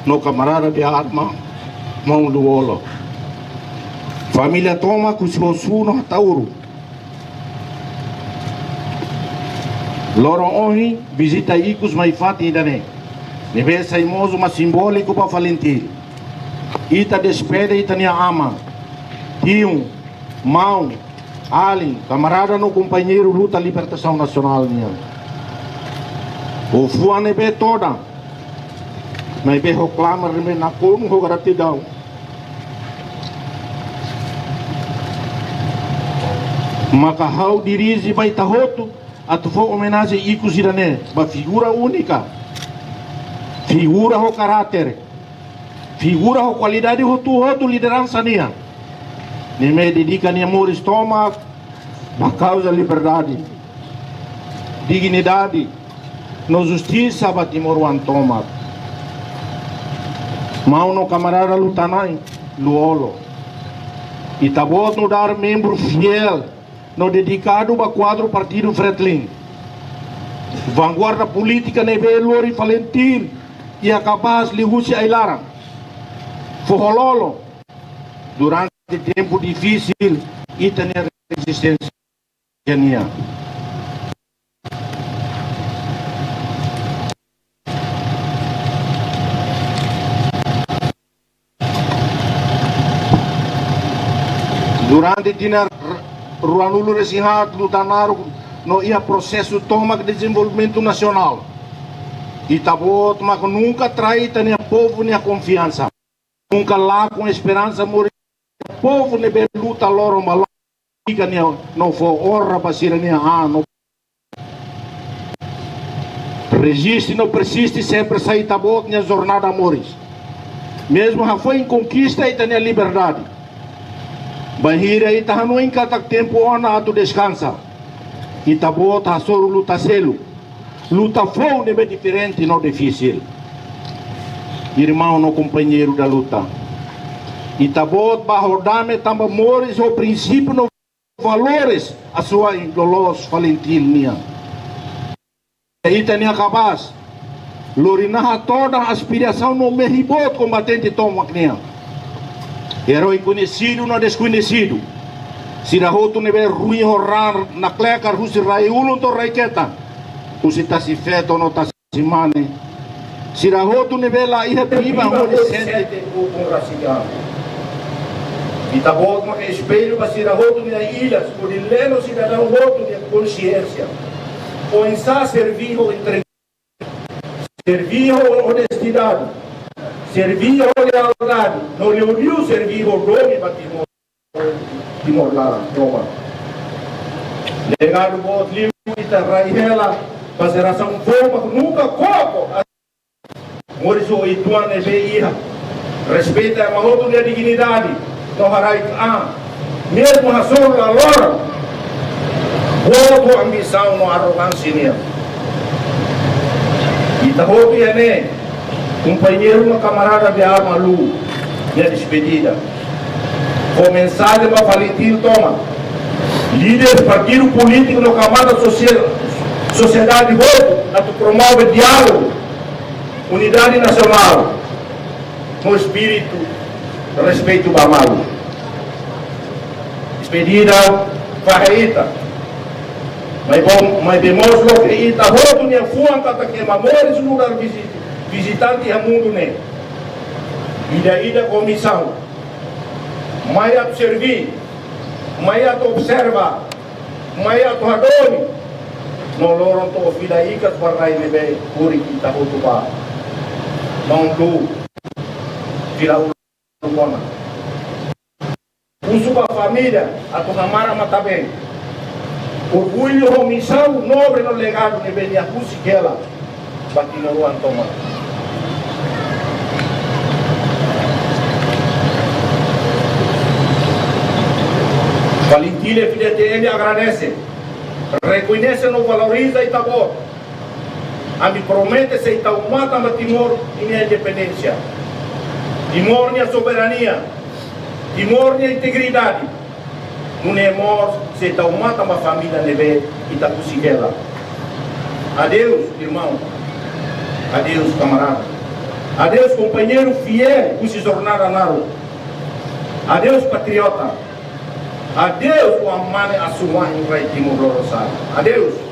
no camarada de arma, mão do olo. Família Toma, com seu suno, Tauro. Loro ohi, visita Icos Maifati e Dané. Neve saimoso, mas simbólico para Valentim. Ita despede, ita nia ama. Tio, mão, Alin, camarada no companheiro luta libertação nacional minha. O fua neve toda. Neve reclama, remena com gratidão. Macahau dirige vai tahoto, atufou homenagem Icos Irané, uma figura única. Figura o caráter, figura a qualidade do liderança nia. Nem me dedica nem amor estômago, a causa liberdade, dignidade, no justiça batimor o antômago. Mão no camarada lutanai, luolo. E tabot no dar membro fiel, no dedicado ao quadro partido Fretlin. Vanguarda política neve Lori Valentim e a capaz de Rússia e Lara. Forrololo, durante tempo difícil e tem resistência. Durante tinha Ruanulo Resinhat lutanar no ia processo toma de desenvolvimento nacional. E tabot mas nunca trai nem a povo nem a confiança. Nunca lá com esperança morrer. O povo nebe luta loro maló. Não for honra para ser não. Resiste, não persiste, sempre sai tabot minha jornada amores. Mesmo já foi em conquista e tem a liberdade. Bahira e tahano em cada tempo ona atu descansa. E tabot ha soro luta selo. Luta foi nebe diferente, não difícil. Irmão, no companheiro da luta. E tabot bahordame tamba mores o princípio no valores a sua idolos Valentim. E tem capaz. Lorinaha toda aspiração no meribot combatente toma knia. Herói conhecido no desconhecido. Sirahoto nebe ruim horar na cleca rusi raiulun to raiketa. Usi tasi feto no tasi mane. Sirahoto nebe la iha piba hori sente o congraciado. E tabot ma espelho para Sirahoto na ilhas por ileno cidadão voto de consciência. Começar a servir o entrega. Servir a honestidade. Servir a lealdade. Não lhe uniu servir o nome para Timor lá, Roma. Legado bot livro ita raihela para geração forma nunca copo. Moriso ituan nebe iha. Respeita a mahoto de dignidade. No harai mesmo a solo a lora. Boa ambição no arrogância nia. Ita hopi ane. Companheiro, uma camarada de arma lu, minha despedida. Com mensagem para Valentim Toma. Líder partido político no camada sociedade voto, a tu promove diálogo, unidade nacional, com espírito, respeito bamalo. Despedida, farreita. Mas demonstra que ita voto minha fuan kata que mamores no lugar visitante a mundo né. E da comissão. Mas a servir, mas a observa, mas a adone. Não loram to filha icas barai nebe puri kita hotuba. Não tu filha urubona. Uso para família a tu namara mata bem. Orgulho comissão nobre no legado nebe ni akusi kela. Batino ruan toma. Valentim ele agradece, reconhece, não valoriza e tabor. A me promete se Itaumata a Timor e minha independência, Timor minha soberania, Timor minha integridade. Não é mor se Itaumata a família neve Itacusigela. Adeus, irmão. Adeus, camarada. Adeus, companheiro fiel, cuja jornada naro. Adeus, patriota. Adeus, o amane a sua em vai Timor Rosário. Adeus.